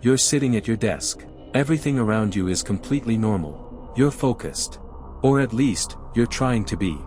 You're sitting at your desk. Everything around you is completely normal. You're focused. Or at least, you're trying to be.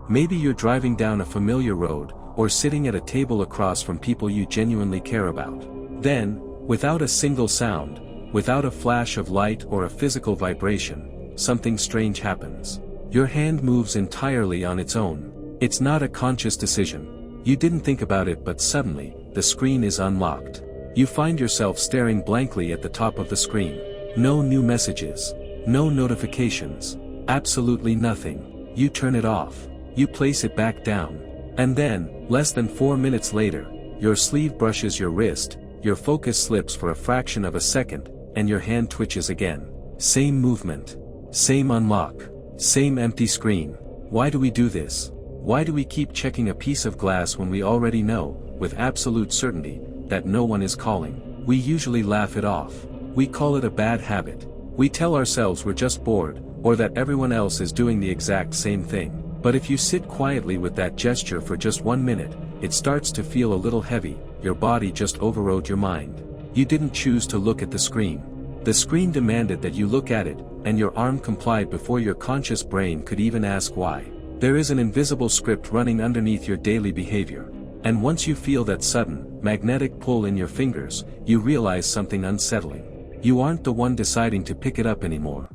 Maybe you're driving down a familiar road, or sitting at a table across from people you genuinely care about. Then, without a single sound, without a flash of light or a physical vibration, something strange happens. Your hand moves entirely on its own. It's not a conscious decision. You didn't think about it, but suddenly, the screen is unlocked. You find yourself staring blankly at the top of the screen. No new messages. No notifications. Absolutely nothing. You turn it off. You place it back down. And then, less than 4 minutes later, your sleeve brushes your wrist, your focus slips for a fraction of a second, and your hand twitches again. Same movement. Same unlock. Same empty screen. Why do we do this? Why do we keep checking a piece of glass when we already know, with absolute certainty, that no one is calling? We usually laugh it off. We call it a bad habit. We tell ourselves we're just bored, or that everyone else is doing the exact same thing. But if you sit quietly with that gesture for just 1 minute, it starts to feel a little heavy. Your body just overrode your mind. You didn't choose to look at the screen. The screen demanded that you look at it, and your arm complied before your conscious brain could even ask why. There is an invisible script running underneath your daily behavior. And once you feel that sudden, magnetic pull in your fingers, you realize something unsettling. You aren't the one deciding to pick it up anymore.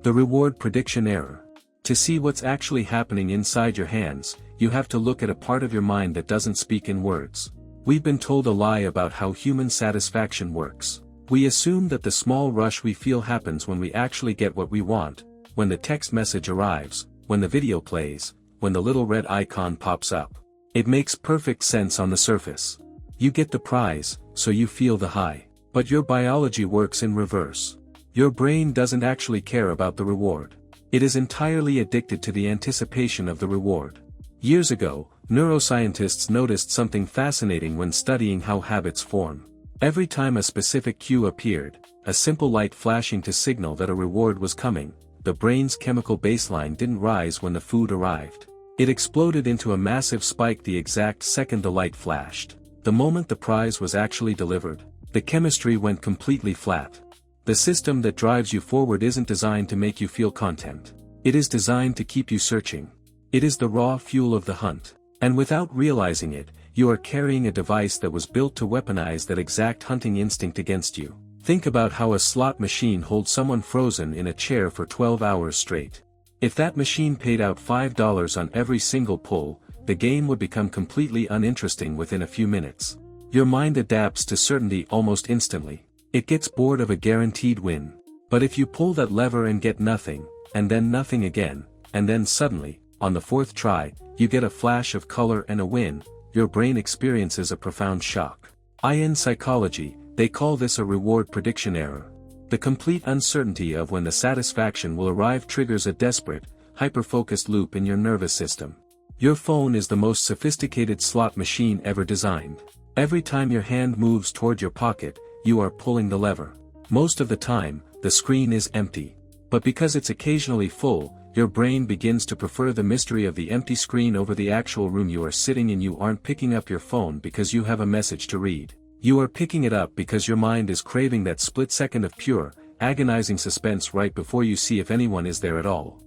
The reward prediction error. To see what's actually happening inside your hands, you have to look at a part of your mind that doesn't speak in words. We've been told a lie about how human satisfaction works. We assume that the small rush we feel happens when we actually get what we want, when the text message arrives, when the video plays, when the little red icon pops up. It makes perfect sense on the surface. You get the prize, so you feel the high. But your biology works in reverse. Your brain doesn't actually care about the reward. It is entirely addicted to the anticipation of the reward. Years ago, neuroscientists noticed something fascinating when studying how habits form. Every time a specific cue appeared, a simple light flashing to signal that a reward was coming, the brain's chemical baseline didn't rise when the food arrived. It exploded into a massive spike the exact second the light flashed. The moment the prize was actually delivered, the chemistry went completely flat. The system that drives you forward isn't designed to make you feel content. It is designed to keep you searching. It is the raw fuel of the hunt. And without realizing it, you are carrying a device that was built to weaponize that exact hunting instinct against you. Think about how a slot machine holds someone frozen in a chair for 12 hours straight. If that machine paid out $5 on every single pull, the game would become completely uninteresting within a few minutes. Your mind adapts to certainty almost instantly. It gets bored of a guaranteed win. But if you pull that lever and get nothing, and then nothing again, and then suddenly, on the fourth try, you get a flash of color and a win, your brain experiences a profound shock. In psychology, they call this a reward prediction error. The complete uncertainty of when the satisfaction will arrive triggers a desperate, hyper-focused loop in your nervous system. Your phone is the most sophisticated slot machine ever designed. Every time your hand moves toward your pocket, you are pulling the lever. Most of the time, the screen is empty. But because it's occasionally full, your brain begins to prefer the mystery of the empty screen over the actual room you are sitting in. You aren't picking up your phone because you have a message to read. You are picking it up because your mind is craving that split second of pure, agonizing suspense right before you see if anyone is there at all.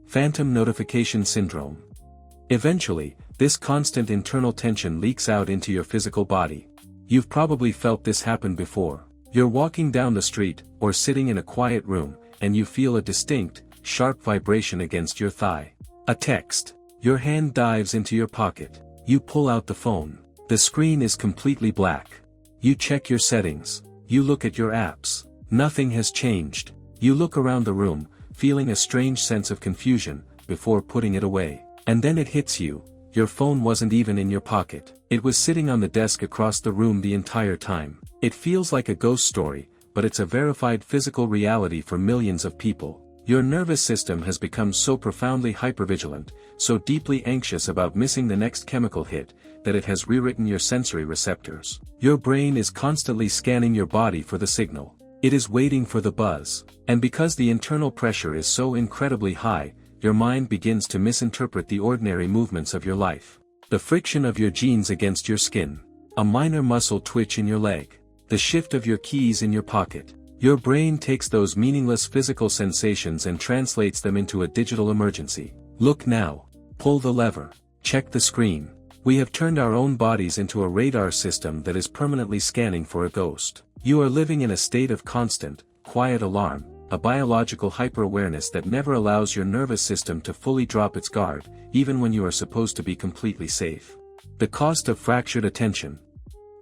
Phantom notification syndrome. Eventually, this constant internal tension leaks out into your physical body. You've probably felt this happen before. You're walking down the street, or sitting in a quiet room, and you feel a distinct, sharp vibration against your thigh. A text. Your hand dives into your pocket. You pull out the phone. The screen is completely black. You check your settings. You look at your apps. Nothing has changed. You look around the room, feeling a strange sense of confusion, before putting it away. And then it hits you. Your phone wasn't even in your pocket. It was sitting on the desk across the room the entire time. It feels like a ghost story, but it's a verified physical reality for millions of people. Your nervous system has become so profoundly hypervigilant, so deeply anxious about missing the next chemical hit, that it has rewritten your sensory receptors. Your brain is constantly scanning your body for the signal. It is waiting for the buzz. And because the internal pressure is so incredibly high, your mind begins to misinterpret the ordinary movements of your life. The friction of your jeans against your skin. A minor muscle twitch in your leg. The shift of your keys in your pocket. Your brain takes those meaningless physical sensations and translates them into a digital emergency. Look now. Pull the lever. Check the screen. We have turned our own bodies into a radar system that is permanently scanning for a ghost. You are living in a state of constant, quiet alarm, a biological hyper-awareness that never allows your nervous system to fully drop its guard, even when you are supposed to be completely safe. The cost of fractured attention.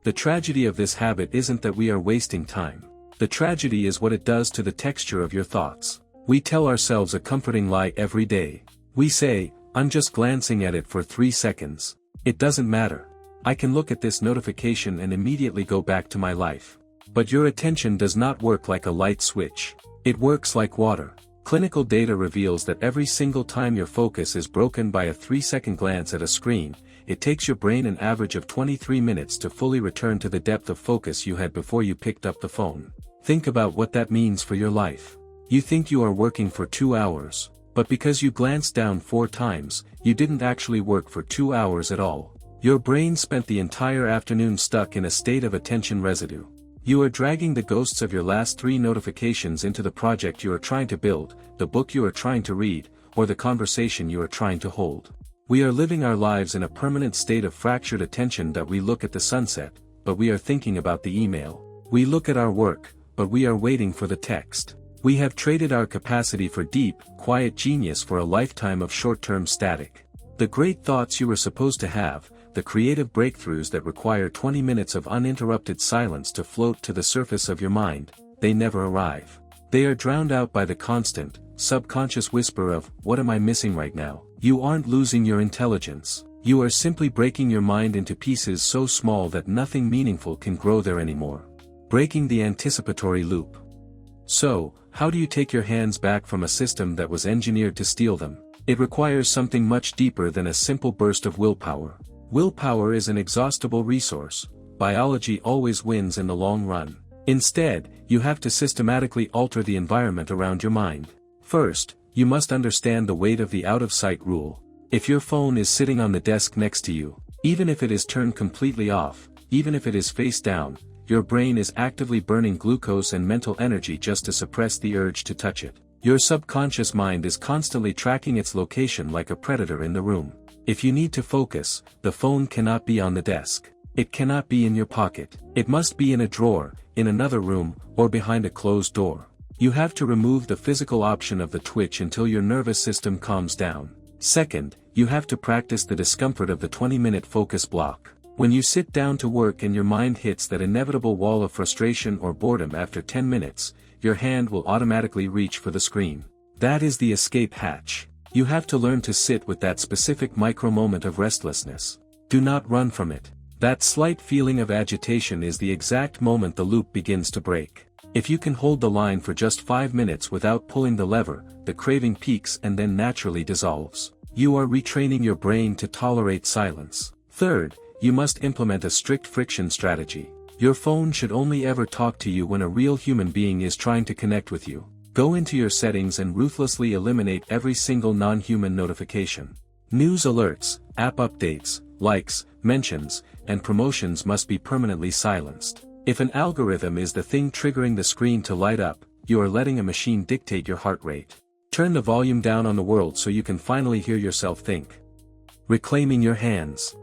The tragedy of this habit isn't that we are wasting time. The tragedy is what it does to the texture of your thoughts. We tell ourselves a comforting lie every day. We say, "I'm just glancing at it for 3 seconds. It doesn't matter. I can look at this notification and immediately go back to my life." But your attention does not work like a light switch. It works like water. Clinical data reveals that every single time your focus is broken by a 3-second glance at a screen, it takes your brain an average of 23 minutes to fully return to the depth of focus you had before you picked up the phone. Think about what that means for your life. You think you are working for 2 hours, but because you glanced down 4 times, you didn't actually work for 2 hours at all. Your brain spent the entire afternoon stuck in a state of attention residue. You are dragging the ghosts of your last 3 notifications into the project you are trying to build, the book you are trying to read, or the conversation you are trying to hold. We are living our lives in a permanent state of fractured attention that we look at the sunset, but we are thinking about the email. We look at our work, but we are waiting for the text. We have traded our capacity for deep, quiet genius for a lifetime of short-term static. The great thoughts you were supposed to have, the creative breakthroughs that require 20 minutes of uninterrupted silence to float to the surface of your mind, they never arrive. They are drowned out by the constant, subconscious whisper of, "What am I missing right now?" You aren't losing your intelligence. You are simply breaking your mind into pieces so small that nothing meaningful can grow there anymore. Breaking the anticipatory loop. So, how do you take your hands back from a system that was engineered to steal them? It requires something much deeper than a simple burst of willpower. Willpower is an inexhaustible resource. Biology always wins in the long run. Instead, you have to systematically alter the environment around your mind. First, you must understand the weight of the out-of-sight rule. If your phone is sitting on the desk next to you, even if it is turned completely off, even if it is face down, your brain is actively burning glucose and mental energy just to suppress the urge to touch it. Your subconscious mind is constantly tracking its location like a predator in the room. If you need to focus, the phone cannot be on the desk. It cannot be in your pocket. It must be in a drawer, in another room, or behind a closed door. You have to remove the physical option of the twitch until your nervous system calms down. Second, you have to practice the discomfort of the 20-minute focus block. When you sit down to work and your mind hits that inevitable wall of frustration or boredom after 10 minutes, your hand will automatically reach for the screen. That is the escape hatch. You have to learn to sit with that specific micro-moment of restlessness. Do not run from it. That slight feeling of agitation is the exact moment the loop begins to break. If you can hold the line for just 5 minutes without pulling the lever, the craving peaks and then naturally dissolves. You are retraining your brain to tolerate silence. Third, you must implement a strict friction strategy. Your phone should only ever talk to you when a real human being is trying to connect with you. Go into your settings and ruthlessly eliminate every single non-human notification. News alerts, app updates, likes, mentions, and promotions must be permanently silenced. If an algorithm is the thing triggering the screen to light up, you are letting a machine dictate your heart rate. Turn the volume down on the world so you can finally hear yourself think. Reclaiming your hands.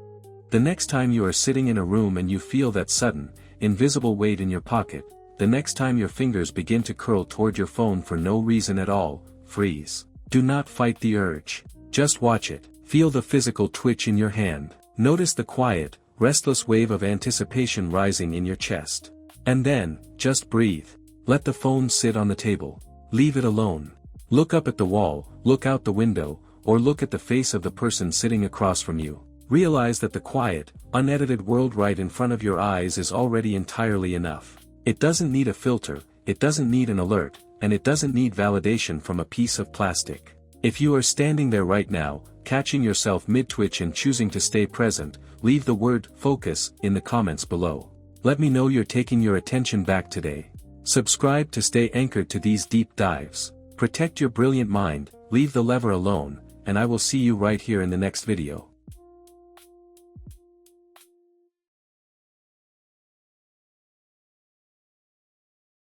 The next time you are sitting in a room and you feel that sudden, invisible weight in your pocket, the next time your fingers begin to curl toward your phone for no reason at all, freeze. Do not fight the urge. Just watch it. Feel the physical twitch in your hand. Notice the quiet, restless wave of anticipation rising in your chest. And then, just breathe. Let the phone sit on the table. Leave it alone. Look up at the wall, look out the window, or look at the face of the person sitting across from you. Realize that the quiet, unedited world right in front of your eyes is already entirely enough. It doesn't need a filter, it doesn't need an alert, and it doesn't need validation from a piece of plastic. If you are standing there right now, catching yourself mid-twitch and choosing to stay present, leave the word "focus" in the comments below. Let me know you're taking your attention back today. Subscribe to stay anchored to these deep dives. Protect your brilliant mind, leave the lever alone, and I will see you right here in the next video.